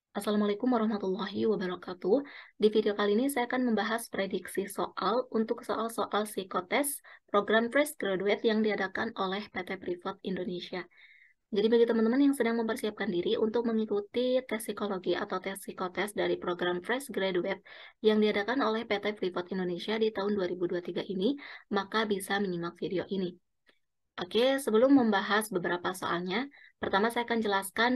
Assalamualaikum warahmatullahi wabarakatuh. Di video kali ini saya akan membahas prediksi soal untuk soal-soal psikotes program Fresh Graduate yang diadakan oleh PT Freeport Indonesia. Jadi bagi teman-teman yang sedang mempersiapkan diri untuk mengikuti tes psikologi atau tes psikotes dari program Fresh Graduate yang diadakan oleh PT Freeport Indonesia di tahun 2023 ini, maka bisa menyimak video ini. Oke, sebelum membahas beberapa soalnya, pertama saya akan jelaskan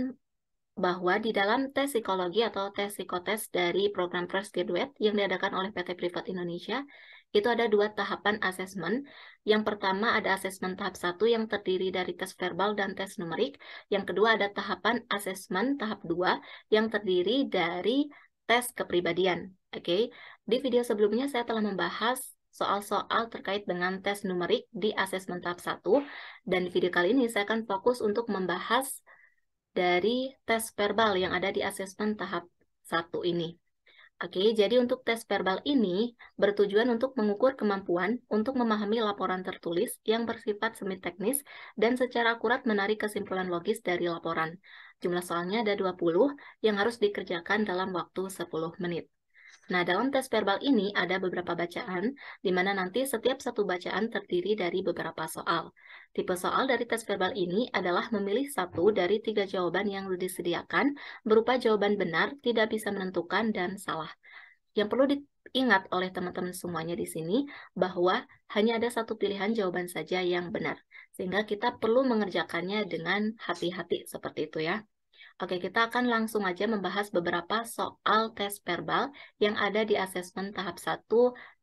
bahwa di dalam tes psikologi atau tes psikotes dari program Fresh Graduate yang diadakan oleh PT Privat Indonesia, itu ada dua tahapan asesmen. Yang pertama ada asesmen tahap 1 yang terdiri dari tes verbal dan tes numerik. Yang kedua ada tahapan asesmen tahap 2 yang terdiri dari tes kepribadian. Oke, di video sebelumnya saya telah membahas soal-soal terkait dengan tes numerik di asesmen tahap 1, dan di video kali ini saya akan fokus untuk membahas dari tes verbal yang ada di asesmen tahap 1 ini. Oke, jadi untuk tes verbal ini bertujuan untuk mengukur kemampuan untuk memahami laporan tertulis yang bersifat semi teknis dan secara akurat menarik kesimpulan logis dari laporan. Jumlah soalnya ada 20 yang harus dikerjakan dalam waktu 10 menit. Nah, dalam tes verbal ini ada beberapa bacaan, di mana nanti setiap satu bacaan terdiri dari beberapa soal. Tipe soal dari tes verbal ini adalah memilih satu dari 3 jawaban yang disediakan, berupa jawaban benar, tidak bisa menentukan, dan salah. Yang perlu diingat oleh teman-teman semuanya di sini, bahwa hanya ada satu pilihan jawaban saja yang benar, sehingga kita perlu mengerjakannya dengan hati-hati seperti itu ya. Oke, kita akan langsung aja membahas beberapa soal tes verbal yang ada di asesmen tahap 1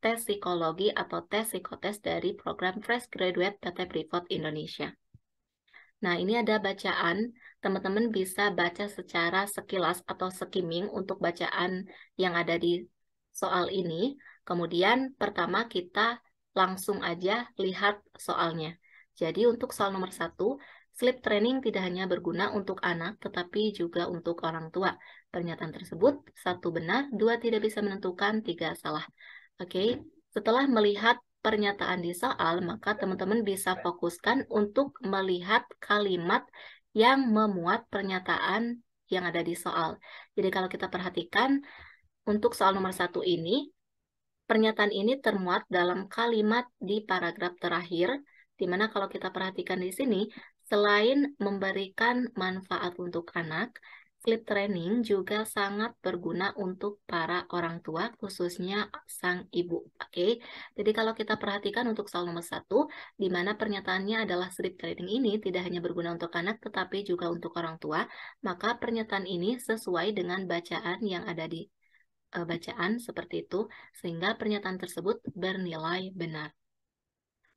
tes psikologi atau tes psikotes dari program Fresh Graduate PT Freeport Indonesia. Nah, ini ada bacaan. Teman-teman bisa baca secara sekilas atau skimming untuk bacaan yang ada di soal ini. Kemudian pertama kita langsung aja lihat soalnya. Jadi untuk soal nomor 1, sleep training tidak hanya berguna untuk anak, tetapi juga untuk orang tua. Pernyataan tersebut, 1 benar, 2 tidak bisa menentukan, 3 salah. Oke, setelah melihat pernyataan di soal, maka teman-teman bisa fokuskan untuk melihat kalimat yang memuat pernyataan yang ada di soal. Jadi kalau kita perhatikan, untuk soal nomor 1 ini, pernyataan ini termuat dalam kalimat di paragraf terakhir, di mana kalau kita perhatikan di sini, selain memberikan manfaat untuk anak, sleep training juga sangat berguna untuk para orang tua, khususnya sang ibu. Oke, jadi kalau kita perhatikan untuk soal nomor 1, di mana pernyataannya adalah sleep training ini tidak hanya berguna untuk anak, tetapi juga untuk orang tua, maka pernyataan ini sesuai dengan bacaan yang ada di bacaan seperti itu, sehingga pernyataan tersebut bernilai benar.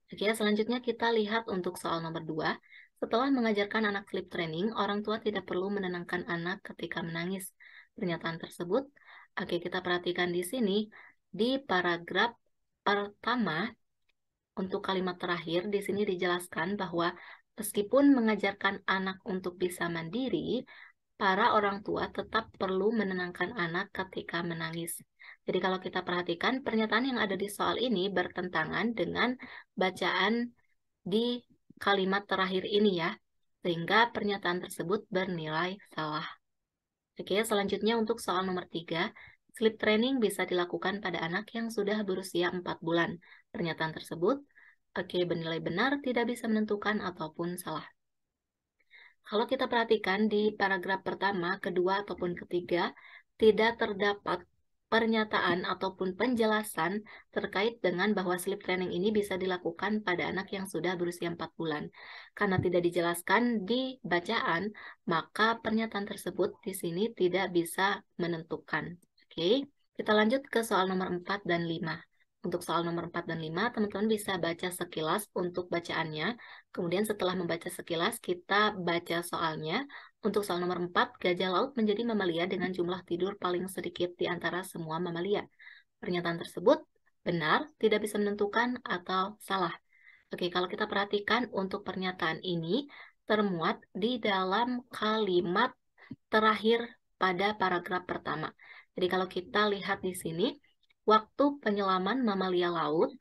Oke, selanjutnya kita lihat untuk soal nomor 2. Setelah mengajarkan anak sleep training, orang tua tidak perlu menenangkan anak ketika menangis. Pernyataan tersebut, oke, kita perhatikan di sini, di paragraf pertama, untuk kalimat terakhir, di sini dijelaskan bahwa meskipun mengajarkan anak untuk bisa mandiri, para orang tua tetap perlu menenangkan anak ketika menangis. Jadi kalau kita perhatikan, pernyataan yang ada di soal ini bertentangan dengan bacaan di kalimat terakhir ini ya, sehingga pernyataan tersebut bernilai salah. Oke, selanjutnya untuk soal nomor 3, sleep training bisa dilakukan pada anak yang sudah berusia 4 bulan. Pernyataan tersebut, oke, bernilai benar, tidak bisa menentukan ataupun salah. Kalau kita perhatikan di paragraf pertama, kedua, ataupun ketiga, tidak terdapat pernyataan ataupun penjelasan terkait dengan bahwa sleep training ini bisa dilakukan pada anak yang sudah berusia 4 bulan. Karena tidak dijelaskan di bacaan, maka pernyataan tersebut di sini tidak bisa menentukan. Oke, kita lanjut ke soal nomor 4 dan 5. Untuk soal nomor 4 dan 5, teman-teman bisa baca sekilas untuk bacaannya. Kemudian setelah membaca sekilas, kita baca soalnya. Untuk soal nomor 4, gajah laut menjadi mamalia dengan jumlah tidur paling sedikit di antara semua mamalia. Pernyataan tersebut benar, tidak bisa menentukan, atau salah. Oke, kalau kita perhatikan untuk pernyataan ini termuat di dalam kalimat terakhir pada paragraf pertama. Jadi kalau kita lihat di sini, waktu penyelaman mamalia laut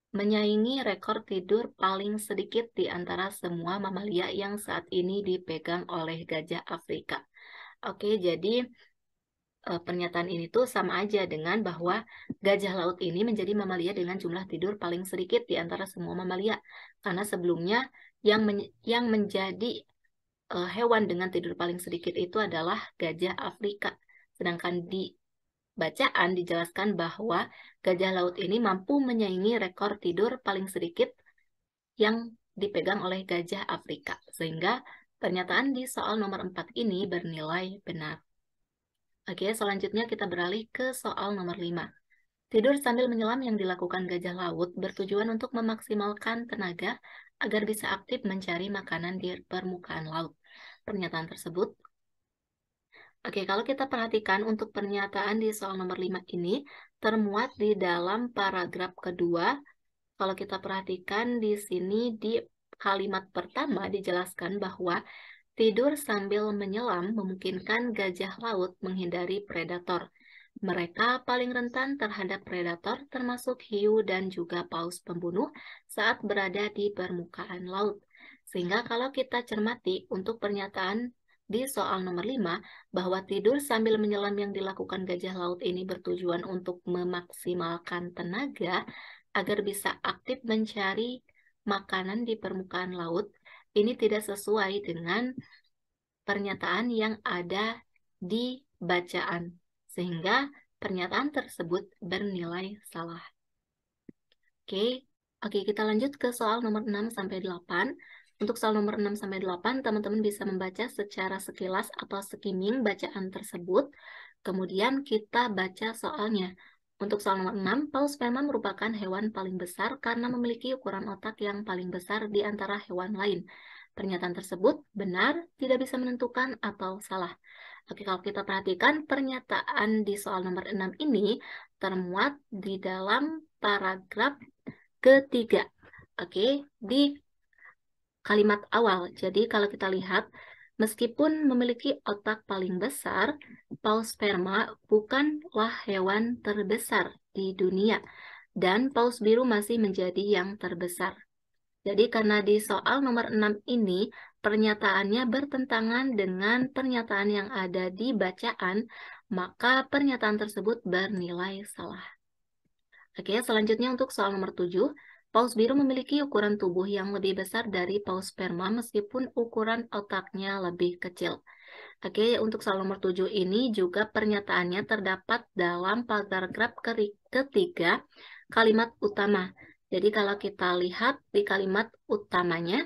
menyaingi rekor tidur paling sedikit di antara semua mamalia yang saat ini dipegang oleh gajah Afrika. Oke, jadi pernyataan ini tuh sama aja dengan bahwa gajah laut ini menjadi mamalia dengan jumlah tidur paling sedikit di antara semua mamalia. Karena sebelumnya yang menjadi hewan dengan tidur paling sedikit itu adalah gajah Afrika. Sedangkan di bacaan dijelaskan bahwa gajah laut ini mampu menyaingi rekor tidur paling sedikit yang dipegang oleh gajah Afrika. Sehingga pernyataan di soal nomor 4 ini bernilai benar. Oke, selanjutnya kita beralih ke soal nomor 5. Tidur sambil menyelam yang dilakukan gajah laut bertujuan untuk memaksimalkan tenaga agar bisa aktif mencari makanan di permukaan laut. Pernyataan tersebut, oke, kalau kita perhatikan untuk pernyataan di soal nomor 5 ini termuat di dalam paragraf kedua. Kalau kita perhatikan di sini di kalimat pertama dijelaskan bahwa tidur sambil menyelam memungkinkan gajah laut menghindari predator. Mereka paling rentan terhadap predator termasuk hiu dan juga paus pembunuh saat berada di permukaan laut. Sehingga kalau kita cermati untuk pernyataan di soal nomor 5 bahwa tidur sambil menyelam yang dilakukan gajah laut ini bertujuan untuk memaksimalkan tenaga agar bisa aktif mencari makanan di permukaan laut, ini tidak sesuai dengan pernyataan yang ada di bacaan, sehingga pernyataan tersebut bernilai salah. Oke, kita lanjut ke soal nomor 6-8. Untuk soal nomor 6-8, teman-teman bisa membaca secara sekilas atau skimming bacaan tersebut. Kemudian kita baca soalnya. Untuk soal nomor 6, paus sperma merupakan hewan paling besar karena memiliki ukuran otak yang paling besar di antara hewan lain. Pernyataan tersebut benar, tidak bisa menentukan, atau salah. Oke, kalau kita perhatikan pernyataan di soal nomor 6 ini termuat di dalam paragraf ketiga. Oke, di kalimat awal. Jadi kalau kita lihat, meskipun memiliki otak paling besar, paus sperma bukanlah hewan terbesar di dunia. Dan paus biru masih menjadi yang terbesar. Jadi karena di soal nomor 6 ini, pernyataannya bertentangan dengan pernyataan yang ada di bacaan, maka pernyataan tersebut bernilai salah. Oke, selanjutnya untuk soal nomor 7, paus biru memiliki ukuran tubuh yang lebih besar dari paus sperma meskipun ukuran otaknya lebih kecil. Oke, untuk soal nomor 7 ini juga pernyataannya terdapat dalam paragraf ketiga kalimat utama. Jadi kalau kita lihat di kalimat utamanya,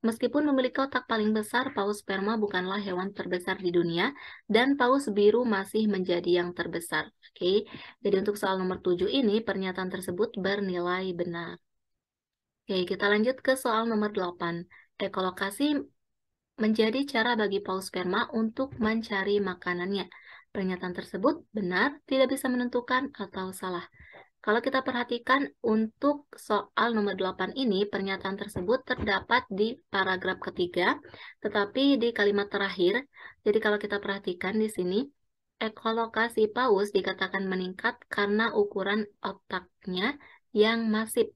meskipun memiliki otak paling besar, paus sperma bukanlah hewan terbesar di dunia, dan paus biru masih menjadi yang terbesar. Oke, jadi untuk soal nomor 7 ini, pernyataan tersebut bernilai benar. Oke, kita lanjut ke soal nomor 8. Ekolokasi menjadi cara bagi paus sperma untuk mencari makanannya. Pernyataan tersebut benar, tidak bisa menentukan, atau salah. Kalau kita perhatikan untuk soal nomor 8 ini, pernyataan tersebut terdapat di paragraf ketiga, tetapi di kalimat terakhir. Jadi kalau kita perhatikan di sini, ekolokasi paus dikatakan meningkat karena ukuran otaknya yang masif.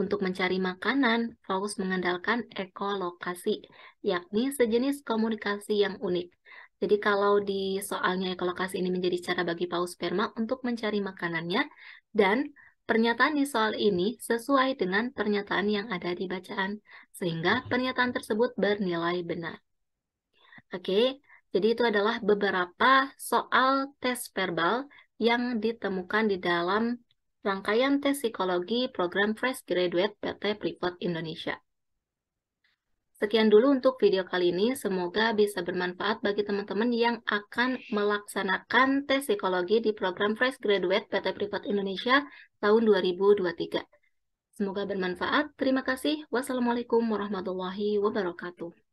Untuk mencari makanan, paus mengandalkan ekolokasi, yakni sejenis komunikasi yang unik. Jadi kalau di soalnya ekolokasi ini menjadi cara bagi paus sperma untuk mencari makanannya, dan pernyataan di soal ini sesuai dengan pernyataan yang ada di bacaan, sehingga pernyataan tersebut bernilai benar. Oke, jadi itu adalah beberapa soal tes verbal yang ditemukan di dalam rangkaian tes psikologi program Fresh Graduate PT Freeport Indonesia. Sekian dulu untuk video kali ini, semoga bisa bermanfaat bagi teman-teman yang akan melaksanakan tes psikologi di program Fresh Graduate PT Freeport Indonesia tahun 2023. Semoga bermanfaat. Terima kasih. Wassalamualaikum warahmatullahi wabarakatuh.